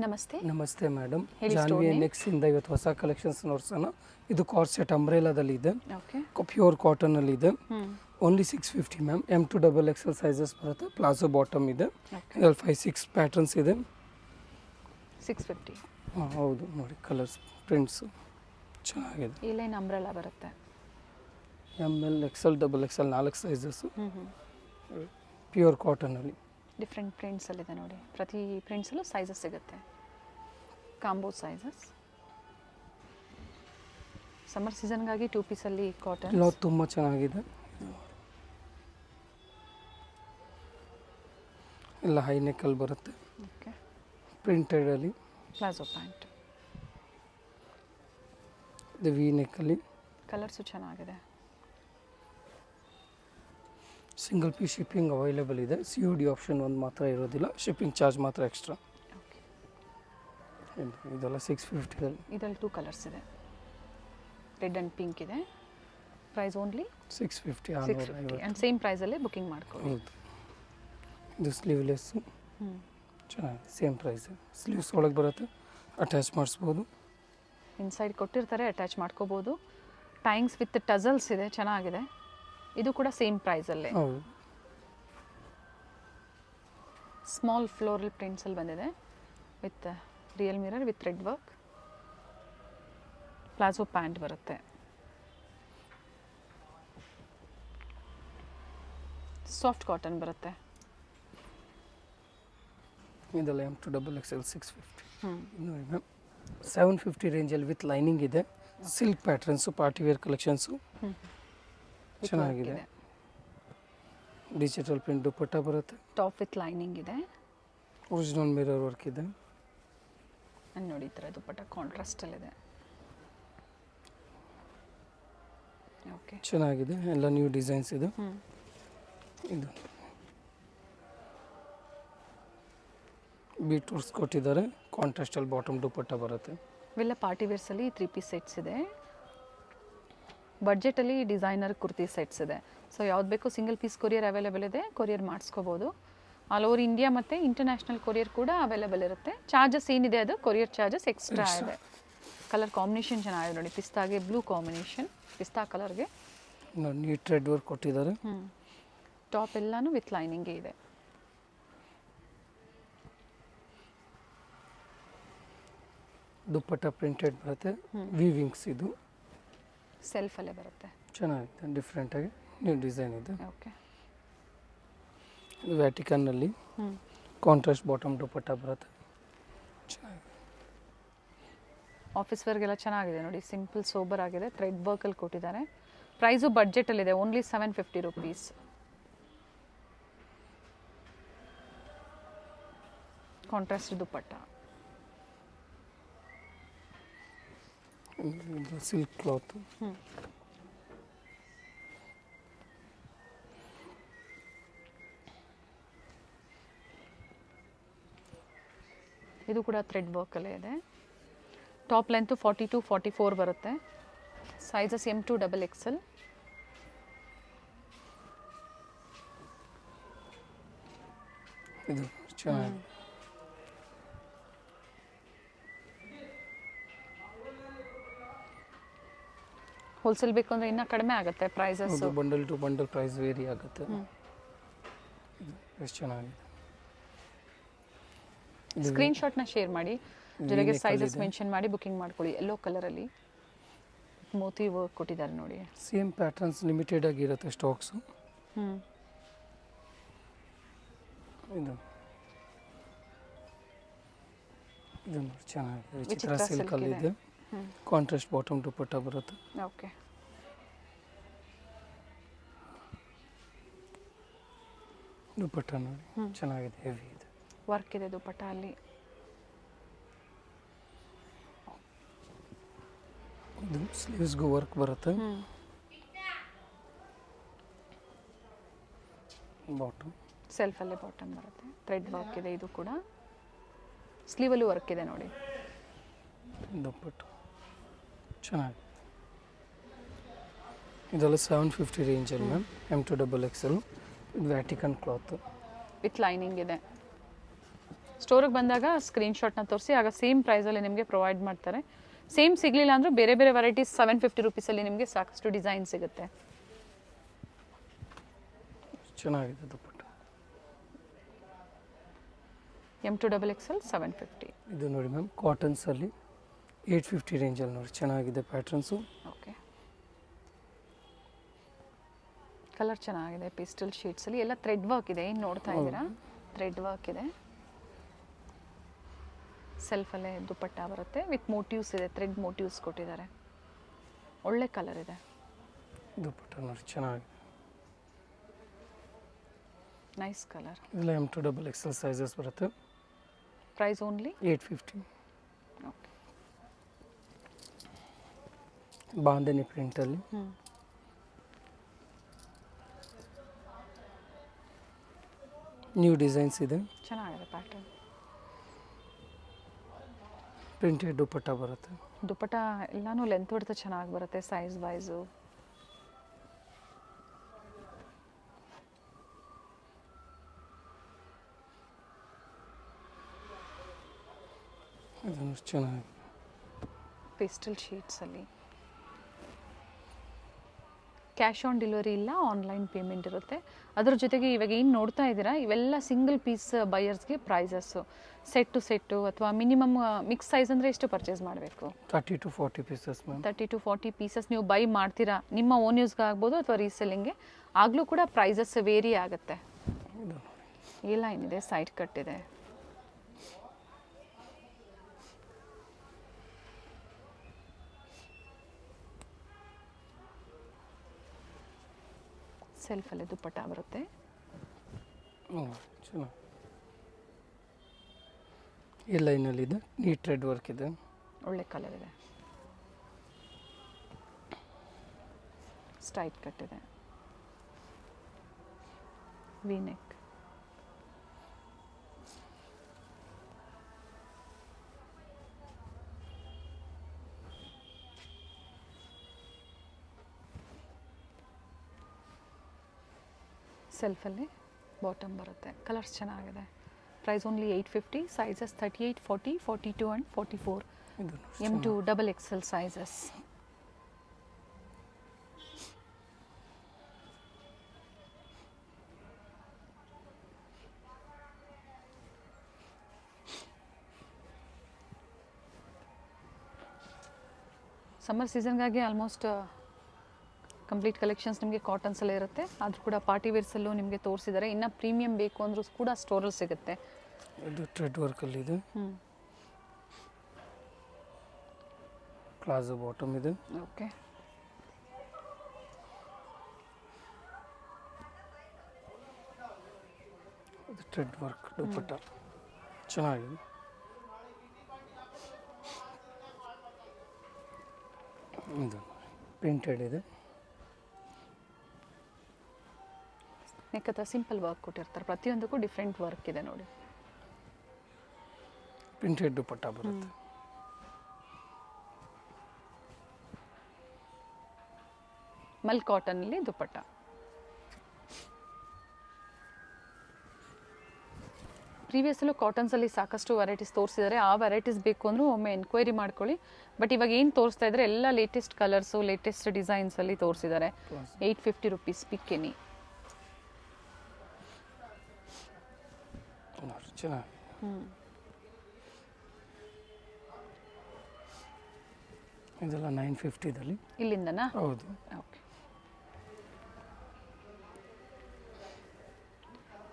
ನಮಸ್ತೆ. ನಮಸ್ತೆ ಮೇಡಮ್. ಹೇಳಿ ಜಾನ್ವಿ store name. ನೆಕ್ಸ್ ಇಂದ ಇವತ್ತು ಹೊಸ ಕಲೆಕ್ಷನ್ಸ್ ನೋಡ್ಸೋಣ. ಇದು ಕಾರ್ಡ್ ಸೆಟ್ ಅಂಬ್ರೆಲಾದಲ್ಲಿ ಇದೆ, ಓಕೆ. ಪ್ಯೂರ್ ಕಾಟನ್ ಅಲ್ಲಿ ಇದೆ. Hmm. Only 650 ma'am. M2XXL sizes ಬರುತ್ತೆ. ಪ್ಲಾಜೋ ಬಾಟಮ್ ಇದೆ. ಓಕೆ. ಇದರಲ್ಲಿ 5-6 ಪ್ಯಾಟರ್ನ್ಸ್ ಇದೆ. 650. ಹೌದು ನೋಡಿ, ಕಲರ್ಸ್ ಪ್ರಿಂಟ್ಸು ಚೆನ್ನಾಗಿದೆ. ಈ ಲೈನ್ ಅಂಬ್ರೆಲಾ ಬರುತ್ತೆ. ML XL XXL 4 sizes hmm. Pure ಕಾಟನಲ್ಲಿ. ಡಿಫ್ರೆಂಟ್ ಪ್ರಿಂಟ್ಸಲ್ಲಿ ಇದೆ ನೋಡಿ. ಪ್ರತಿ ಪ್ರಿಂಟ್ಸಲ್ಲೂ ಸೈಜಸ್ ಸಿಗುತ್ತೆ. Combo sizes. ಸಮ್ಮರ್ ಸೀಸನ್ಗಾಗಿ 2 ಪೀಸಲ್ಲಿ ಕಾಟನ್. ಕ್ಲಾತ್ ತುಂಬ ಚೆನ್ನಾಗಿದೆ. ಎಲ್ಲ ಹೈ ನೆಕ್ಕಲ್ಲಿ ಬರುತ್ತೆ. ಓಕೆ. ಪ್ರಿಂಟೆಡಲ್ಲಿ ಪ್ಲಾಜೋ ಪ್ಯಾಂಟ್. ಇದು ವಿ ನೆಕ್ಕಲ್ಲಿ ಕಲರ್ಸು ಚೆನ್ನಾಗಿದೆ. ಸಿಂಗಲ್ ಪೀಸ್ ಶಿಪ್ಪಿಂಗ್ ಅವೈಲೇಬಲ್ ಇದೆ. COD ಆಪ್ಷನ್ ಒಂದು ಮಾತ್ರ ಇರೋದಿಲ್ಲ, ಶಿಪ್ಪಿಂಗ್ ಚಾರ್ಜ್ ಮಾತ್ರ ಎಕ್ಸ್ಟ್ರಾ. ಓಕೆ. ಇದೆಲ್ಲ 650. ಇದರಲ್ಲಿ 2 ಕಲರ್ಸ್ ಇದೆ. ರೆಡ್ ಆ್ಯಂಡ್ ಪಿಂಕ್ ಇದೆ. Price only 650. 650 ಆ್ಯಂಡ್ ಸೇಮ್ ಪ್ರೈಸಲ್ಲೇ ಬುಕಿಂಗ್ ಮಾಡ್ಕೊಳ್ಳಿ. ಹೌದು. ಇದು ಸ್ಲೀವ್ಲೆಸ್ಸು ಹ್ಞೂ. ಚೆನ್ನಾಗಿ ಸೇಮ್ ಪ್ರೈಸ್. ಸ್ಲೀವ್ಸ್ ಒಳಗೆ ಬರುತ್ತೆ, ಅಟ್ಯಾಚ್ ಮಾಡಿಸ್ಬೋದು. ಇನ್ಸೈಡ್ ಕೊಟ್ಟಿರ್ತಾರೆ, ಅಟ್ಯಾಚ್ ಮಾಡ್ಕೋಬೋದು. ಟೈಂಗ್ಸ್ ವಿತ್ ಟಜಲ್ಸ್ ಇದೆ, ಚೆನ್ನಾಗಿದೆ. ಇದು ಕೂಡ ಸೇಮ್ ಪ್ರೈಸಲ್ಲೇ. ಹೌದು. ಸ್ಮಾಲ್ ಫ್ಲೋರಲ್ ಪ್ರಿಂಟ್ಸಲ್ಲಿ ಬಂದಿದೆ with real mirror with red work. Palazzo pant ಬರುತ್ತೆ. ಸಾಫ್ಟ್ ಕಾಟನ್ ಬರುತ್ತೆ. ಇದೆಲ್ಲ M2XXL 650. ಹ್ಞೂ. ನೋಡಿ ಮ್ಯಾಮ್, 750 ರೇಂಜಲ್ಲಿ ವಿತ್ ಲೈನಿಂಗ್ ಇದೆ. Silk patterns, party wear collections ಹ್ಞೂ. ಚೆನ್ನಾಗಿದೆ. ಡಿಜಿಟಲ್ ಪ್ರಿಂಟ್ ದುಪ್ಪಟ್ಟ ಬರುತ್ತೆ. ಟಾಪ್ ವಿತ್ ಲೈನಿಂಗ್ ಇದೆ. ಒರಿಜಿನಲ್ ಮಿರರ್ ವರ್ಕ್ ಇದೆ. ನಾನು ನೋಡಿ ಈ ಥರ ದುಪ್ಪಟ್ಟ ಕಾಂಟ್ರಾಸ್ಟಲ್ಲಿದೆ. ಓಕೆ. ಚೆನ್ನಾಗಿದೆ. ಎಲ್ಲ ನ್ಯೂ ಡಿಸೈನ್ಸ್ ಇದೆ. ಹ್ಞೂ. ಇದು ಬೀಟ್ರೂಟ್ಸ್ ಕೊಟ್ಟಿದ್ದಾರೆ. ಕಾಂಟ್ರಾಸ್ಟಲ್ಲಿ ಬಾಟಮ್ ದುಪ್ಪಟ್ಟ ಬರುತ್ತೆ. ಇವೆಲ್ಲ ಪಾರ್ಟಿ ವೇರ್ಸಲ್ಲಿ 3 ಪೀಸ್ ಸೆಟ್ಸ್ ಇದೆ. ಬಡ್ಜೆಟಲ್ಲಿ ಡಿಸೈನರ್ ಕುರ್ತಿ ಸೆಟ್ಸ್ ಇದೆ. ಸೊ ಯಾವ್ದು ಬೇಕು ಸಿಂಗಲ್ ಪೀಸ್ ಕೊರಿಯರ್ ಅವೈಲೇಬಲ್ ಇದೆ. ಕೊರಿಯರ್ ಮಾಡಿಸ್ಕೋಬೋದು. ಆಲ್ ಓವರ್ ಇಂಡಿಯಾ ಮತ್ತು ಇಂಟರ್ನ್ಯಾಷನಲ್ ಕೊರಿಯರ್ ಕೂಡ ಅವೈಲೇಬಲ್ ಇರುತ್ತೆ. ಚಾರ್ಜಸ್ ಏನಿದೆ ಅದು ಕೊರಿಯರ್ ಚಾರ್ಜಸ್ ಎಕ್ಸ್ಟ್ರಾ ಇದೆ. ಕಲರ್ ಕಾಂಬಿನೇಷನ್ ಚೆನ್ನಾಗಿದೆ ನೋಡಿ. ಪಿಸ್ತಾಗೆ ಬ್ಲೂ ಕಾಂಬಿನೇಷನ್, ಪಿಸ್ತಾ ಕಲರ್ಗೆ ನೀಟ್ ರೆಡ್ ವರ್ಕ್ ಕೊಟ್ಟಿದ್ದಾರೆ. ಹ್ಞೂ. ಟಾಪ್ ಎಲ್ಲನೂ ವಿತ್ ಲೈನಿಂಗೇ ಇದೆ. ದುಪ್ಪಟ್ಟ ಪ್ರಿಂಟೆಡ್ ಬರುತ್ತೆ. ವಿವಿಂಗ್ಸ್ ಇದು ಸೆಲ್ಫಲ್ಲೇ ಬರುತ್ತೆ. ಚೆನ್ನಾಗಿದೆ. ಡಿಫ್ರೆಂಟಾಗಿ ನ್ಯೂ ಡಿಸೈನ್ ಇದೆ. ಓಕೆ. ಇದು ವ್ಯಾಟಿಕನ್ನಲ್ಲಿ ಹ್ಞೂ. ಕಾಂಟ್ರಾಸ್ಟ್ ಬಾಟಮ್ ದುಪ್ಪಟ್ಟ ಬರುತ್ತೆ. ಚೆನ್ನಾಗಿದೆ. ಆಫೀಸ್ ವರ್ಗೆಲ್ಲ ಚೆನ್ನಾಗಿದೆ ನೋಡಿ. ಸಿಂಪಲ್ ಸೋಬರ್ ಆಗಿದೆ. ಥ್ರೆಡ್ ವರ್ಕಲ್ಲಿ ಕೊಟ್ಟಿದ್ದಾರೆ. ಪ್ರೈಸು ಬಡ್ಜೆಟಲ್ಲಿದೆ. Only 750 rupees. ಕಾಂಟ್ರಾಸ್ಟ್ ದುಪ್ಪಟ್ಟ. ಇದು ಸಿಲ್ಕ್ ಕ್ಲಾತ್. ಹ್ಞೂ. ಇದು ಕೂಡ ಥ್ರೆಡ್ ವರ್ಕಲ್ಲೇ ಇದೆ. ಟಾಪ್ ಲೆಂತು 40-44 ಬರುತ್ತೆ. Sizes M2XXL. ಇದು ಚೆನ್ನಾಗಿದೆ. ಹೋಲ್ಸೇಲ್ ಬೇಕು ಅಂದರೆ ಇನ್ನೂ ಕಡಿಮೆ ಆಗುತ್ತೆ ಪ್ರೈಸಸ್. ಹೌದು, bundle to bundle price vary ಆಗುತ್ತೆ. ಇದು ಎಷ್ಟು ಚೆನ್ನಾಗಿದೆ. ಸ್ಕ್ರೀನ್ಶಾಟ್ನ ಶೇರ್ ಮಾಡಿ, ಜೊತೆಗೆ ಸೈಜಸ್ ಮೆನ್ಷನ್ ಮಾಡಿ ಬುಕಿಂಗ್ ಮಾಡ್ಕೊಳ್ಳಿ. ಯೆಲ್ಲೋ ಕಲರಲ್ಲಿ ಮೋತಿ ವರ್ಕ್ ಕೊಟ್ಟಿದ್ದಾರೆ ನೋಡಿ. ಸೇಮ್ ಪ್ಯಾಟರ್ನ್ಸ್ ಲಿಮಿಟೆಡ್ ಆಗಿರುತ್ತೆ ಸ್ಟಾಕ್ಸು. ಹ್ಞೂ. ಇದು ಇದು ಚೆನ್ನಾಗಿದೆ. ವಿಚಿತ್ರ ವಿಚಿತ್ರ ಸಿಲ್ಕಲ್ಲಿ silk ಇದೆ. ಹ್ಞೂ. ಕಾಂಟ್ರಾಸ್ಟ್ ಬಾಟಮ್ ದುಪ್ಪಟ್ಟ ಬರುತ್ತೆ. ಓಕೆ. ದುಪ್ಪಟ್ಟ ನೋಡಿ ಚೆನ್ನಾಗಿದೆ, ಹೆವಿ ಇದೆ. ವರ್ಕ್ ಇದೆ ದುಪ್ಪಟ್ಟ ಅಲ್ಲಿ. ಇದು ಸ್ಲೀವ್ಸ್ಗೂ ವರ್ಕ್ ಬರುತ್ತೆ. ಹ್ಞೂ. ಬಾಟಮ್ ಸೆಲ್ಫಲ್ಲೇ ಬಾಟಮ್ ಬರುತ್ತೆ. ಥ್ರೆಡ್ ವರ್ಕ್ ಇದೆ. ಇದು ಕೂಡ ಸ್ಲೀವಲ್ಲೂ ವರ್ಕ್ ಇದೆ ನೋಡಿ. ದುಪ್ಪಟ್ಟು ಚೆನ್ನಾಗಿದೆ. ಇದೆಲ್ಲ 750 ರೇಂಜಲ್ಲಿ ಮ್ಯಾಮ್. M2XXL. ಇದು ವ್ಯಾಟಿಕನ್ ಕ್ಲಾತ್ ವಿತ್ ಲೈನಿಂಗ್ ಇದೆ. ಸ್ಟೋರಿಗೆ ಬಂದಾಗ ಸ್ಕ್ರೀನ್ಶಾಟ್ನ ತೋರಿಸಿ, ಆಗ ಸೇಮ್ ಪ್ರೈಸಲ್ಲಿ ನಿಮಗೆ ಪ್ರೊವೈಡ್ ಮಾಡ್ತಾರೆ. ಸೇಮ್ ಸಿಗಲಿಲ್ಲ ಅಂದರೂ ಬೇರೆ ಬೇರೆ ವೆರೈಟೀಸ್ 750 ರುಪೀಸಲ್ಲಿ ನಿಮಗೆ ಸಾಕಷ್ಟು ಡಿಸೈನ್ ಸಿಗುತ್ತೆ. ಚೆನ್ನಾಗಿದೆ ದುಪ್ಪಟ್ಟ. M2XXL 750. ಇದು ನೋಡಿ ಮ್ಯಾಮ್ ಕಾಟನ್ಸಲ್ಲಿ 850 ರೇಂಜಲ್ಲಿ ನೋಡಿ ಚೆನ್ನಾಗಿದೆ ಪ್ಯಾಟ್ರನ್ಸು. ಓಕೆ, ಕಲರ್ ಚೆನ್ನಾಗಿದೆ. ಪಿಸ್ಟಲ್ ಶೀಟ್ಸಲ್ಲಿ ಎಲ್ಲ ಥ್ರೆಡ್ ವರ್ಕ್ ಇದೆ. ಏನು ನೋಡ್ತಾ ಇದ್ದೀರಾ, ಥ್ರೆಡ್ ವರ್ಕ್ ಇದೆ. ಸೆಲ್ಫಲ್ಲೇ ದುಪ್ಪಟ್ಟ ಬರುತ್ತೆ ವಿತ್ ಮೋಟಿವ್ಸ್ ಇದೆ, ಥ್ರೆಡ್ ಮೋಟಿವ್ಸ್ ಕೊಟ್ಟಿದ್ದಾರೆ. ಒಳ್ಳೆ ಕಲರ್ ಇದೆ. ದುಪ್ಪಟ್ಟ ನೋಡಿ ಚೆನ್ನಾಗಿದೆ. Nice colour. ಇದೆಲ್ಲ M2XXL ಸೈಜಸ್ ಬರುತ್ತೆ. Price only 850. ಓಕೆ, ಬಾಂಧನಿ ಪ್ರಿಂಟಲ್ಲಿ ನ್ಯೂ ಡಿಸೈನ್ಸ್ ಇದೆ. ಚೆನ್ನಾಗಿದೆ ಪ್ಯಾಟರ್ನ್. ಪ್ರಿಂಟೆಡ್ ದುಪ್ಪಟ್ಟ ಬರುತ್ತೆ. ದುಪ್ಪಟ್ಟ ಎಲ್ಲನೂ ಲೆಂತ್ ಬಿಡ್ತಾ ಚೆನ್ನಾಗಿ ಬರುತ್ತೆ ಸೈಜ್ ವೈಸು. ಇದನ್ನು ಚೆನ್ನಾಗಿ ಪೇಸ್ಟಲ್ ಶೀಟ್ಸಲ್ಲಿ ಕ್ಯಾಶ್ ಆನ್ ಡೆಲಿವರಿ ಇಲ್ಲ, ಆನ್ಲೈನ್ ಪೇಮೆಂಟ್ ಇರುತ್ತೆ. ಅದ್ರ ಜೊತೆಗೆ ಇವಾಗ ಏನು ನೋಡ್ತಾ ಇದ್ದೀರಾ ಇವೆಲ್ಲ ಸಿಂಗಲ್ ಪೀಸ್ ಬೈಯರ್ಸ್ಗೆ ಪ್ರೈಸಸ್ಸು. ಸೆಟ್ಟು ಅಥವಾ ಮಿನಿಮಮ್ ಮಿಕ್ಸ್ ಸೈಜ್ ಅಂದರೆ ಎಷ್ಟು ಪರ್ಚೇಸ್ ಮಾಡಬೇಕು? 30 to 40 pieces ma'am. 30 to 40 pieces ನೀವು ಬೈ ಮಾಡ್ತೀರಾ, ನಿಮ್ಮ ಓನ್ ಯೂಸ್ಗೆ ಆಗ್ಬೋದು ಅಥವಾ ರೀಸೆಲ್ಲಿಂಗ್ಗೆ, ಆಗಲೂ ಕೂಡ ಪ್ರೈಸಸ್ ವೇರಿ ಆಗುತ್ತೆ. ಈ ಲೈನ್ ಇದೆ, ಸೈಡ್ ಕಟ್ ಇದೆ. ಸೆಲ್ಫಲ್ಲಿ ದುಪ್ಪಟ್ಟ ಬರುತ್ತೆ. ಚೆನ್ನಾಗಿ ಈ ಲೈನಲ್ಲಿದೆ, ನೀಟ್ ಥ್ರೆಡ್ ವರ್ಕ್ ಇದೆ. ಒಳ್ಳೆ ಕಲರ್ ಇದೆ. ಸ್ಟ್ರೈಟ್ ಕಟ್ ಇದೆ. V neck. ಸೆಲ್ಫಲ್ಲಿ ಬಾಟಮ್ ಬರುತ್ತೆ. ಕಲರ್ಸ್ ಚೆನ್ನಾಗಿದೆ. Price only 850. Sizes 38, 40, 42 and 44. ಇದು M2XXL ಸೈಜಸ್. ಸಮ್ಮರ್ ಸೀಸನ್ಗಾಗಿ ಆಲ್ಮೋಸ್ಟ್ ಕಂಪ್ಲೀಟ್ ಕಲೆಕ್ಷನ್ಸ್ ನಿಮಗೆ ಕಾಟನ್ಸಲ್ಲೇ ಇರುತ್ತೆ. ಆದರೂ ಕೂಡ ಪಾರ್ಟಿ ವೇರ್ಸಲ್ಲೂ ನಿಮಗೆ ತೋರಿಸಿದ್ದಾರೆ. ಇನ್ನು ಪ್ರೀಮಿಯಂ ಬೇಕು ಅಂದರೂ ಕೂಡ ಸ್ಟೋರಲ್ಲಿ ಸಿಗುತ್ತೆ. ಇದು ಥ್ರೆಡ್ ವರ್ಕಲ್ಲಿದೆ. ಪ್ಲಾಜೋ ಬಾಟಮ್ ಇದೆ. ಓಕೆ, ಇದು ಥ್ರೆಡ್ ವರ್ಕ್ ದುಪ್ಪಟ್ಟ ಚೆನ್ನಾಗಿದೆ. ಇದು ಪ್ರಿಂಟೆಡ್ ಇದೆ. ನೆಕ್ ಹತ್ರ ಸಿಂಪಲ್ ವರ್ಕ್ ಕೊಟ್ಟಿರ್ತಾರೆ. ಪ್ರತಿಯೊಂದಕ್ಕೂ ಡಿಫ್ರೆಂಟ್ ವರ್ಕ್ ಇದೆ ನೋಡಿ. ಪ್ರಿಂಟೆಡ್ ದುಪ್ಪಟ್ಟ ಬರುತ್ತೆ. ಮಲ್ ಕಾಟನಲ್ಲಿ ದುಪ್ಪಟ್ಟ. ಪ್ರೀವಿಯಸ್ಸಲ್ಲೂ ಕಾಟನ್ಸಲ್ಲಿ ಸಾಕಷ್ಟು ವೆರೈಟೀಸ್ ತೋರಿಸಿದ್ದಾರೆ. ಆ ವೆರೈಟೀಸ್ ಬೇಕು ಅಂದರೂ ಒಮ್ಮೆ ಎನ್ಕ್ವೈರಿ ಮಾಡ್ಕೊಳ್ಳಿ. ಬಟ್ ಇವಾಗ ಏನು ತೋರಿಸ್ತಾ ಇದ್ದಾರೆ ಎಲ್ಲ ಲೇಟೆಸ್ಟ್ ಕಲರ್ಸು, ಲೇಟೆಸ್ಟ್ ಡಿಸೈನ್ಸಲ್ಲಿ ತೋರಿಸಿದ್ದಾರೆ. 850 ರುಪೀಸ್ ಪಿಕ್ ಎನಿ. ಚೆನ್ನಾಗಿ ಇದೆಲ್ಲ 950ದಲ್ಲಿ. ಇಲ್ಲಿಂದನಾ? ಹೌದು. ಓಕೆ,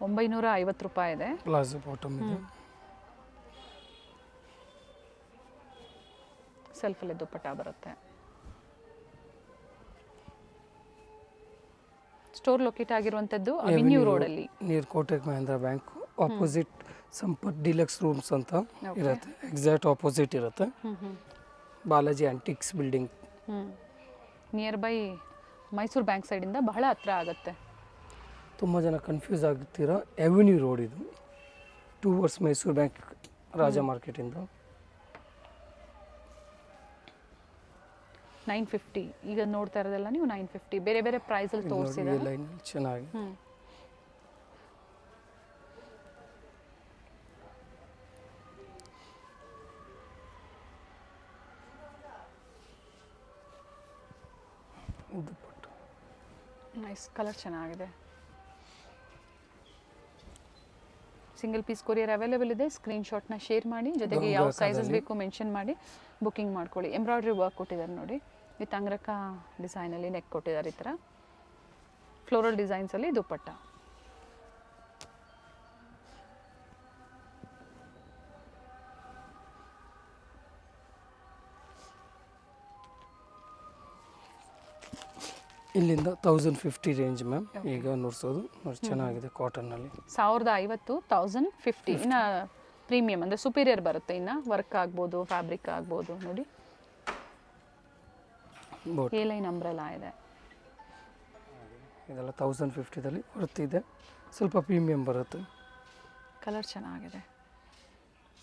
950 ರೂಪಾಯಿ ಇದೆ. ಪ್ಲಾಜೋ ಬಾಟಮ್ ಇದೆ. ಸೆಲ್ಫಲ್ಲಿ ದುಪ್ಪಟ್ಟ ಬರುತ್ತೆ. ಸ್ಟೋರ್ ಲೊಕೇಟ್ ಆಗಿರುವಂಥದ್ದು ಅವೆನ್ಯೂ ರೋಡಲ್ಲಿ, near Kotak Mahindra bank opposite Sampath deluxe rooms ಅಂತ ಇರುತ್ತೆ. ಎಕ್ಸಾಕ್ಟ್ ಆಪೋಸಿಟ್ ಇರುತ್ತೆ. Balaji antiques building. Near by Mysore bank ಸೈಡಿಂದ ಬಹಳ ಹತ್ರ ಆಗುತ್ತೆ. ತುಂಬ ಜನ ಕನ್ಫ್ಯೂಸ್ ಆಗ್ತೀರಾ. ಅವೆನ್ಯೂ ರೋಡ್ ಇದು, ಟುವರ್ಡ್ಸ್ ಮೈಸೂರು ಬ್ಯಾಂಕ್ ರಾಜ ಮಾರ್ಕೆಟಿಂದ. 950 ಈಗ ನೋಡ್ತಾ ಇರೋದೆಲ್ಲ ನೀವು 950 ಬೇರೆ ಬೇರೆ ಪ್ರೈಸಲ್ಲಿ ತೋರಿಸಿದ್ದಾರೆ. ಲೈನಲ್ಲಿ ಚೆನ್ನಾಗಿ ದುಪ್ಪಟ್ಟ. ನೈಸ್, ಕಲರ್ ಚೆನ್ನಾಗಿದೆ. ಸಿಂಗಲ್ ಪೀಸ್ ಕೊರಿಯರ್ ಅವೈಲೇಬಲ್ ಇದೆ. ಸ್ಕ್ರೀನ್ಶಾಟ್ನ ಶೇರ್ ಮಾಡಿ, ಜೊತೆಗೆ ಯಾವ ಸೈಜಸ್ ಬೇಕು ಮೆನ್ಷನ್ ಮಾಡಿ ಬುಕ್ಕಿಂಗ್ ಮಾಡ್ಕೊಳ್ಳಿ. ಎಂಬ್ರಾಯ್ಡ್ರಿ ವರ್ಕ್ ಕೊಟ್ಟಿದ್ದಾರೆ ನೋಡಿ, ವಿತ್ ಅಂಗ್ರಕ ಡಿಸೈನಲ್ಲಿ ನೆಕ್ ಕೊಟ್ಟಿದ್ದಾರೆ. ಈ ಥರ ಫ್ಲೋರಲ್ ಡಿಸೈನ್ಸಲ್ಲಿ ದುಪ್ಪಟ್ಟ. ಇಲ್ಲಿಂದ 1050 ರೇಂಜ್ ಮ್ಯಾಮ್. ಈಗ ನೋಡ್ಸೋದು ನೋಡಿ, ಚೆನ್ನಾಗಿದೆ ಕಾಟನ್ನಲ್ಲಿ. 1050, 1050. ಇನ್ನು ಪ್ರೀಮಿಯಮ್ ಅಂದರೆ ಸುಪೀರಿಯರ್ ಬರುತ್ತೆ. ಇನ್ನು ವರ್ಕ್ ಆಗ್ಬೋದು, ಫ್ಯಾಬ್ರಿಕ್ ಆಗ್ಬೋದು. ನೋಡಿ ಎ ಲೈನ್ ಅಂಬ್ರೆಲಾ ಇದೆ. ಇದೆಲ್ಲ 1050ದಲ್ಲಿ ಬರ್ತಿದೆ, ಸ್ವಲ್ಪ ಪ್ರೀಮಿಯಂ ಬರುತ್ತೆ. ಕಲರ್ ಚೆನ್ನಾಗಿದೆ.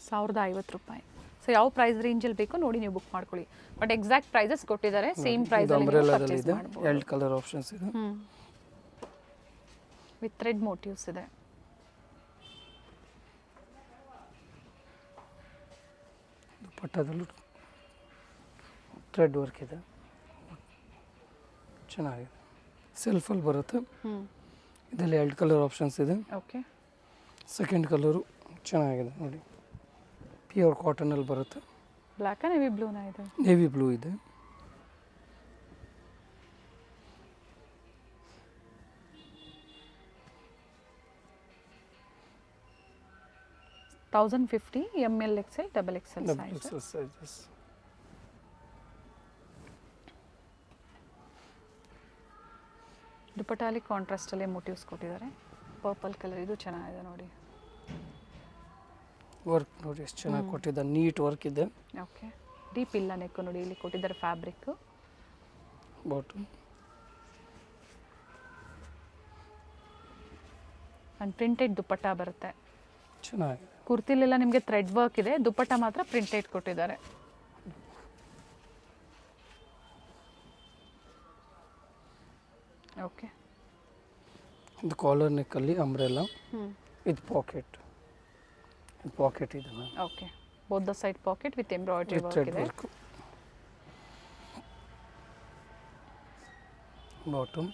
1050 ರೂಪಾಯಿ. ಸೊ ಯಾವ ಪ್ರೈಸ್ ರೇಂಜಲ್ಲಿ ಬೇಕೋ ನೋಡಿ ನೀವು ಬುಕ್ ಮಾಡ್ಕೊಳ್ಳಿ. ಬಟ್ ಎಕ್ಸಾಕ್ಟ್ ಪ್ರೈಸಸ್ ಕೊಟ್ಟಿದ್ದಾರೆ, ಸೇಮ್ ಪ್ರೈಸಲ್ಲಿ ಅಂಬ್ರೆಲಾದಲ್ಲಿ ಇದೆ. 2 ಕಲರ್ ಆಪ್ಷನ್ಸ್ ಇದೆ. ವಿತ್ ಥ್ರೆಡ್ ಮೋಟಿವ್ಸ್ ಇದೆ. ದುಪ್ಪಟ್ಟದಲ್ಲೂ ಥ್ರೆಡ್ ವರ್ಕ್ ಇದೆ, ಚೆನ್ನಾಗಿದೆ. ಸೆಲ್ಫಲ್ಲಿ ಬರುತ್ತೆ. ಇದರಲ್ಲಿ 2 ಕಲರ್ ಆಪ್ಷನ್ಸ್ ಇದೆ. ಓಕೆ, ಸೆಕೆಂಡ್ ಕಲರು ಚೆನ್ನಾಗಿದೆ ನೋಡಿ, ಪ್ಯೂರ್ ಕಾಟನಲ್ಲಿ ಬರುತ್ತೆ. ಬ್ಲ್ಯಾಕ್ ನೇವಿ ಬ್ಲೂನ ಇದೆ? ನೇವಿ ಬ್ಲೂ ಇದೆ. $1050 ML XL XXL ಸೈಜಸ್. ದುಪ್ಪಟ್ಟಾಲಿ ಕಾಂಟ್ರಾಸ್ಟಲ್ಲೇ ಮೋಟಿವ್ಸ್ ಕೊಟ್ಟಿದ್ದಾರೆ. ಪರ್ಪಲ್ ಕಲರ್, ಇದು ಚೆನ್ನಾಗಿದೆ ನೋಡಿ. ವರ್ಕ್ ನೋಡಿ ಎಷ್ಟು ಚೆನ್ನಾಗಿ ಕೊಟ್ಟಿದ್ದಾರೆ, ನೀಟ್ ವರ್ಕ್ ಇದೆ. ಓಕೆ, ಡೀಪ್ ಇಲ್ಲ ನೆಕ್ಕು ನೋಡಿ, ಇಲ್ಲಿ ಕೊಟ್ಟಿದ್ದಾರೆ fabric. Bottom and printed dupatta ಬರುತ್ತೆ. ಚೆನ್ನಾಗಿದೆ. ಕುರ್ತಿಲೆಲ್ಲ ನಿಮಗೆ ಥ್ರೆಡ್ ವರ್ಕ್ ಇದೆ, ದುಪ್ಪಟ್ಟ ಮಾತ್ರ ಪ್ರಿಂಟೆಡ್ ಕೊಟ್ಟಿದ್ದಾರೆ. ಓಕೆ, ಇದು ಕಾಲರ್ ನೆಕ್ಕಲ್ಲಿ ಅಂಬ್ರೆಲಾ ವಿತ್ ಪಾಕೆಟ್. ಪಾಕೆಟ್ ಇದೆ ma'am. Okay, both the side pocket with embroidery work thread ಇದೆ. ವರ್ಕ್. ಬಾಟಮ್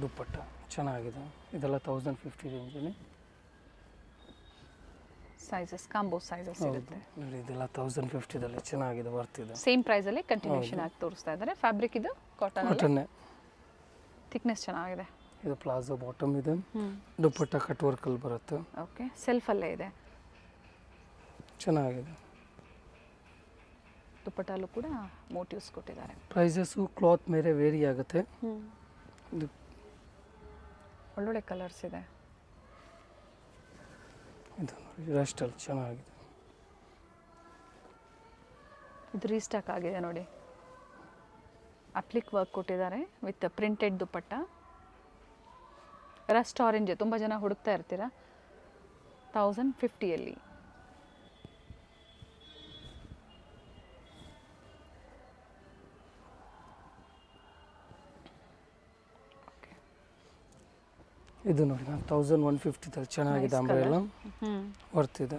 ದುಪ್ಪಟ್ಟ ಚೆನ್ನಾಗಿದೆ. ಇದೆಲ್ಲ 1050 ರೇಂಜಲ್ಲಿ. ಸೈಜಸ್ ಕಾಂಬೋ ಸೈಜಸ್ ಇರುತ್ತೆ ನೋಡಿ, ಇದೆಲ್ಲ 1050ದಲ್ಲಿ ಚೆನ್ನಾಗಿದೆ, ಬರ್ತಿದೆ. ಸೇಮ್ ಪ್ರೈಸಲ್ಲಿ ಕಂಟಿನ್ಯೂಷನ್ ಆಗಿ ತೋರಿಸ್ತಾ ಇದ್ದಾರೆ. ಫ್ಯಾಬ್ರಿಕ್ ಇದು ಕಾಟನ್, ಥಿಕ್ನೆಸ್ ಚೆನ್ನಾಗಿದೆ. ಇದು ಪ್ಲಾಜೋ ಬಾಟಮ್ ಇದೆ. ದುಪ್ಪಟ್ಟ ಕಟ್ ವರ್ಕಲ್ಲಿ ಬರುತ್ತೆ. ಓಕೆ, ಸೆಲ್ಫಲ್ಲೇ ಇದೆ, ಚೆನ್ನಾಗಿದೆ. ದುಪ್ಪಟ್ಟಲ್ಲೂ ಕೂಡ ಮೋಟಿವ್ಸ್ ಕೊಟ್ಟಿದ್ದಾರೆ. ಪ್ರೈಸಸ್ಸು ಕ್ಲಾತ್ ಮೇಲೆ ವೇರಿ ಆಗುತ್ತೆ. ಇದು ಒಳ್ಳೊಳ್ಳೆ ಕಲರ್ಸ್ ಇದೆ. ಇದು ನೋಡಿ, ರಸ್ಟಲ್ಲಿ ಚೆನ್ನಾಗಿದೆ. ಇದು ರೀಸ್ಟಾಕ್ ಆಗಿದೆ ನೋಡಿ, ಅಪ್ಲಿಕ್ ವರ್ಕ್ ಕೊಟ್ಟಿದ್ದಾರೆ with printed dupatta. Rust orange ತುಂಬ ಜನ ಹುಡುಕ್ತಾ ಇರ್ತೀರಾ. 1050ಯಲ್ಲಿ. ಇದು ನೋಡಿ ನಾನು 1150ದಲ್ಲಿ ಚೆನ್ನಾಗಿದೆ. ಅಂಬ್ರೆಲಾ ಬರ್ತಿದೆ,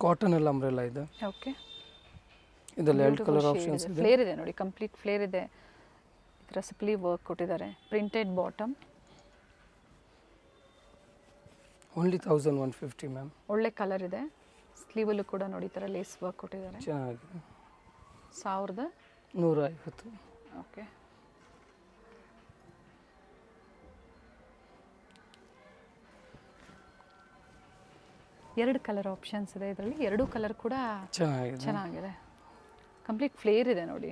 ಕಾಟನಲ್ಲಿ ಅಂಬ್ರೆಲಾ ಇದೆ. ಓಕೆ, ಇದರಲ್ಲಿ 2 ಕಲರ್ ಆಪ್ಷನ್ಸ್ ಇದೆ. ಫ್ಲೇರ್ ಇದೆ ನೋಡಿ, ಕಂಪ್ಲೀಟ್ ಫ್ಲೇರ್ ಇದೆ. ಈ ಥರ ಸಿಪ್ಲಿ ವರ್ಕ್ ಕೊಟ್ಟಿದ್ದಾರೆ. Printed bottom. Only 1150 ma'am. ಒಳ್ಳೆ ಕಲರ್ ಇದೆ. ಸ್ಲೀವಲ್ಲೂ ಕೂಡ ನೋಡಿ, ಈ ಥರ ಲೇಸ್ ವರ್ಕ್ ಕೊಟ್ಟಿದ್ದಾರೆ. ಚೆನ್ನಾಗಿದೆ. 1150. ಓಕೆ, ಎರಡು ಕಲರ್ ಆಪ್ಷನ್ಸ್ ಇದೆ ಇದರಲ್ಲಿ. ಎರಡೂ ಕಲರ್ ಕೂಡ ಚೆನ್ನಾಗಿದೆ. ಕಂಪ್ಲೀಟ್ ಫ್ಲೇರ್ ಇದೆ ನೋಡಿ.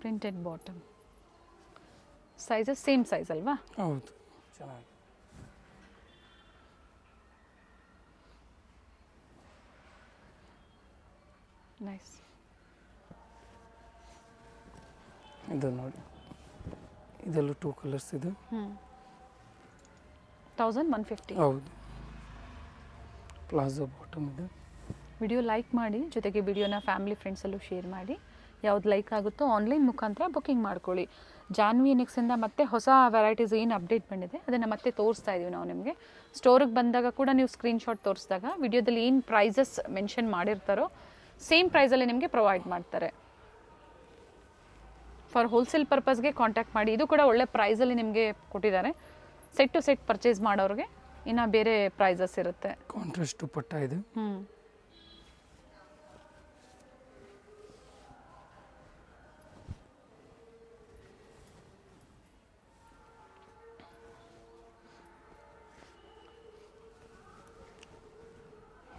Printed bottom. Sizes same size ಅಲ್ವಾ? ಹೌದು, ಚೆನ್ನಾಗಿದೆ. ನೈಸ್. ಇದು ನೋಡಿ, ಇದರಲ್ಲೂ 2 ಕಲರ್ಸ್ ಇದೆ. 1150. ಹೌದು, ಪ್ಲಾಜೋ ಬಾಟಮ್ ಇದೆ. ವಿಡಿಯೋ ಲೈಕ್ ಮಾಡಿ, ಜೊತೆಗೆ ವಿಡಿಯೋನ ಫ್ಯಾಮಿಲಿ ಫ್ರೆಂಡ್ಸಲ್ಲೂ ಶೇರ್ ಮಾಡಿ. ಯಾವ್ದು ಲೈಕ್ ಆಗುತ್ತೋ ಆನ್ಲೈನ್ ಮುಖಾಂತರ ಬುಕ್ಕಿಂಗ್ ಮಾಡ್ಕೊಳ್ಳಿ. ಜಾನ್ವಿ ನೆಕ್ಸಿಂದ ಮತ್ತೆ ಹೊಸ ವೆರೈಟೀಸ್ ಏನು ಅಪ್ಡೇಟ್ ಬಂದಿದೆ ಅದನ್ನು ಮತ್ತೆ ತೋರಿಸ್ತಾ ಇದ್ದೀವಿ ನಾವು ನಿಮಗೆ. ಸ್ಟೋರಿಗೆ ಬಂದಾಗ ಕೂಡ ನೀವು ಸ್ಕ್ರೀನ್ಶಾಟ್ ತೋರಿಸಿದಾಗ ವಿಡಿಯೋದಲ್ಲಿ ಏನು ಪ್ರೈಸಸ್ ಮೆನ್ಷನ್ ಮಾಡಿರ್ತಾರೋ ಸೇಮ್ ಪ್ರೈಸಲ್ಲಿ ನಿಮಗೆ ಪ್ರೊವೈಡ್ ಮಾಡ್ತಾರೆ. ಫಾರ್ ಹೋಲ್ಸೇಲ್ ಪರ್ಪಸ್ಗೆ ಕಾಂಟ್ಯಾಕ್ಟ್ ಮಾಡಿ. ಇದು ಕೂಡ ಒಳ್ಳೆ ಪ್ರೈಸಲ್ಲಿ ನಿಮಗೆ ಕೊಟ್ಟಿದ್ದಾರೆ. ಸೆಟ್ ಟು ಸೆಟ್ ಪರ್ಚೇಸ್ ಮಾಡೋರಿಗೆ ಇನ್ನು ಬೇರೆ ಪ್ರೈಸಸ್ ಇರುತ್ತೆ. ಕಾಂಟ್ರಾಸ್ಟ್ ದುಪ್ಪಟ್ಟ ಇದೆ.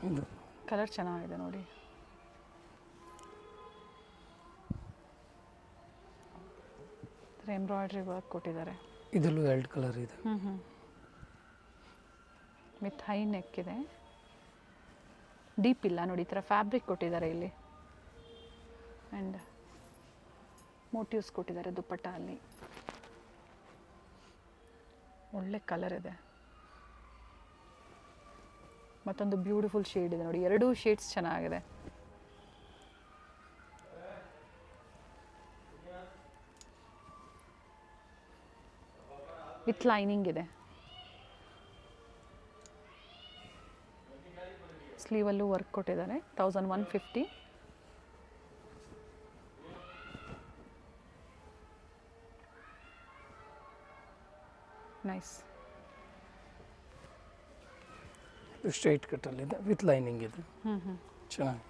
ಇದು ಕಲರ್ ಚೆನ್ನಾಗಿದೆ ನೋಡಿ. ಎಂಬ್ರಾಯ್ಡ್ರಿ ವರ್ಕ್ ಕೊಟ್ಟಿದ್ದಾರೆ. ಇದರಲ್ಲೂ 2 ಕಲರ್ ಇದೆ. ವಿತ್ ಹೈ ನೆಕ್ ಇದೆ. ಡೀಪ್ ಇಲ್ಲ ನೋಡಿ, ಈ ಥರ ಫ್ಯಾಬ್ರಿಕ್ ಕೊಟ್ಟಿದ್ದಾರೆ ಇಲ್ಲಿ. ಆ್ಯಂಡ್ ಮೋಟಿವ್ಸ್ ಕೊಟ್ಟಿದ್ದಾರೆ ದುಪ್ಪಟ್ಟ ಅಲ್ಲಿ. ಒಳ್ಳೆ ಕಲರ್ ಇದೆ. ಮತ್ತೊಂದು ಬ್ಯೂಟಿಫುಲ್ ಶೇಡ್ ಇದೆ ನೋಡಿ. 2 ಶೇಡ್ಸ್ ಚೆನ್ನಾಗಿದೆ. ವಿತ್ ಲೈನಿಂಗ್ ಇದೆ. ಸ್ಲೀವಲ್ಲೂ ವರ್ಕ್ ಕೊಟ್ಟಿದ್ದಾರೆ. 1150. ನೈಸ್. ಸ್ಟ್ರೈಟ್ ಕಟ್ಟಲ್ಲಿದೆ ವಿತ್ ಲೈನಿಂಗ್ ಇದೆ. ಚೆನ್ನಾಗಿ.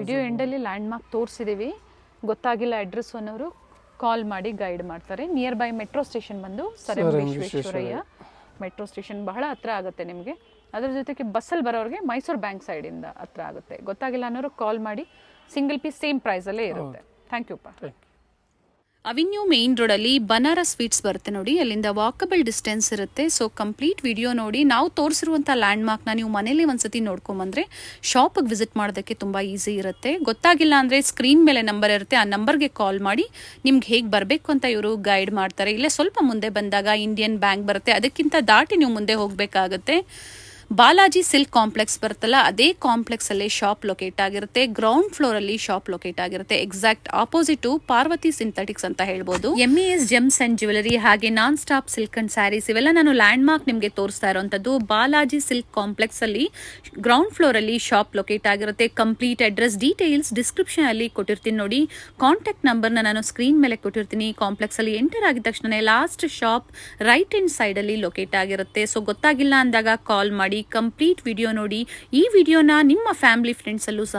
ವಿಡಿಯೋ ಎಂಡಲ್ಲಿ ಲ್ಯಾಂಡ್ ಮಾರ್ಕ್ ತೋರಿಸಿದ್ದೀವಿ. ಗೊತ್ತಾಗಿಲ್ಲ ಅಡ್ರೆಸ್ ಅನ್ನೋರು ಕಾಲ್ ಮಾಡಿ ಗೈಡ್ ಮಾಡ್ತಾರೆ. ನಿಯರ್ ಬೈ ಮೆಟ್ರೋ ಸ್ಟೇಷನ್ ಬಂದು sir M Visvesvaraya metro station ಬಹಳ ಹತ್ರ ಆಗುತ್ತೆ ನಿಮಗೆ. ಅದರ ಜೊತೆಗೆ ಬಸ್ಸಲ್ಲಿ ಬರೋರಿಗೆ ಮೈಸೂರು ಬ್ಯಾಂಕ್ ಸೈಡಿಂದ ಹತ್ರ ಆಗುತ್ತೆ. ಗೊತ್ತಾಗಿಲ್ಲ ಅನ್ನೋರು ಕಾಲ್ ಮಾಡಿ. ಸಿಂಗಲ್ ಪೀಸ್ ಸೇಮ್ ಪ್ರೈಸಲ್ಲೇ ಇರುತ್ತೆ. ಥ್ಯಾಂಕ್ ಯು ಪಾ. ಅವೆನ್ಯೂ ಮೇನ್ ರೋಡಲ್ಲಿ ಬನಾರಸ್ ಸ್ವೀಟ್ಸ್ ಬರುತ್ತೆ ನೋಡಿ. ಅಲ್ಲಿಂದ ವಾಕಬಲ್ ಡಿಸ್ಟೆನ್ಸ್ ಇರುತ್ತೆ. ಸೊ ಕಂಪ್ಲೀಟ್ ವಿಡಿಯೋ ನೋಡಿ. ನಾವು ತೋರಿಸಿರುವಂಥ ಲ್ಯಾಂಡ್ ಮಾರ್ಕ್ನ ನೀವು ಮನೇಲಿ ಒಂದ್ಸತಿ ನೋಡ್ಕೊಂಬಂದ್ರೆ ಶಾಪಿಗೆ ವಿಸಿಟ್ ಮಾಡೋದಕ್ಕೆ ತುಂಬ ಈಸಿ ಇರುತ್ತೆ. ಗೊತ್ತಾಗಿಲ್ಲ ಅಂದರೆ ಸ್ಕ್ರೀನ್ ಮೇಲೆ ನಂಬರ್ ಇರುತ್ತೆ, ಆ ನಂಬರ್ಗೆ ಕಾಲ್ ಮಾಡಿ ನಿಮ್ಗೆ ಹೇಗೆ ಬರಬೇಕು ಅಂತ ಇವರು ಗೈಡ್ ಮಾಡ್ತಾರೆ. ಇಲ್ಲೇ ಸ್ವಲ್ಪ ಮುಂದೆ ಬಂದಾಗ ಇಂಡಿಯನ್ ಬ್ಯಾಂಕ್ ಬರುತ್ತೆ, ಅದಕ್ಕಿಂತ ದಾಟಿ ನೀವು ಮುಂದೆ ಹೋಗಬೇಕಾಗುತ್ತೆ. ಬಾಲಾಜಿ ಸಿಲ್ಕ್ ಕಾಂಪ್ಲೆಕ್ಸ್ ಬರುತ್ತಲ್ಲ, ಅದೇ ಕಾಂಪ್ಲೆಕ್ಸ್ ಅಲ್ಲಿ ಶಾಪ್ ಲೊಕೇಟ್ ಆಗಿರುತ್ತೆ. ಗ್ರೌಂಡ್ ಫ್ಲೋರ್ ಅಲ್ಲಿ ಶಾಪ್ ಲೊಕೇಟ್ ಆಗಿರುತ್ತೆ. ಎಕ್ಸಾಕ್ಟ್ ಆಪೋಸಿಟ್ ಪಾರ್ವತಿ ಸಿಂಥೆಟಿಕ್ಸ್ ಅಂತ ಹೇಳ್ಬೋದು. MES ಜೆಮ್ಸ್ ಅಂಡ್ ಜ್ಯುವೆಲರಿ ಹಾಗೆ non stop silk and saris ಇವೆಲ್ಲ ನಾನು ಲ್ಯಾಂಡ್ ಮಾರ್ಕ್ ನಿಮಗೆ ತೋರಿಸ್ತಾ ಇರುವಂತದ್ದು. ಬಾಲಾಜಿ ಸಿಲ್ಕ್ ಕಾಂಪ್ಲೆಕ್ಸ್ ಅಲ್ಲಿ ಗ್ರೌಂಡ್ ಫ್ಲೋರ್ ಅಲ್ಲಿ ಶಾಪ್ ಲೊಕೇಟ್ ಆಗಿರುತ್ತೆ. ಕಂಪ್ಲೀಟ್ ಅಡ್ರೆಸ್ ಡೀಟೇಲ್ಸ್ ಡಿಸ್ಕ್ರಿಪ್ಷನ್ ಅಲ್ಲಿ ಕೊಟ್ಟಿರ್ತೀನಿ ನೋಡಿ. ಕಾಂಟ್ಯಾಕ್ಟ್ ನಂಬರ್ನ ನಾನು ಸ್ಕ್ರೀನ್ ಮೇಲೆ ಕೊಟ್ಟಿರ್ತೀನಿ. ಕಾಂಪ್ಲೆಕ್ಸ್ ಅಲ್ಲಿ ಎಂಟರ್ ಆಗಿದ ತಕ್ಷಣ last shop right hand side ಅಲ್ಲಿ ಲೊಕೇಟ್ ಆಗಿರುತ್ತೆ. ಸೊ ಗೊತ್ತಾಗಿಲ್ಲ ಅಂದಾಗ ಕಾಲ್ ಮಾಡಿ. ಕಂಪ್ಲೀಟ್ ವಿಡಿಯೋ ನೋಡಿ. ಈ ವಿಡಿಯೋನ ನಿಮ್ಮ ಫ್ಯಾಮಿಲಿ ಫ್ರೆಂಡ್ಸ್ ಅಲ್ಲೂ ಸಹ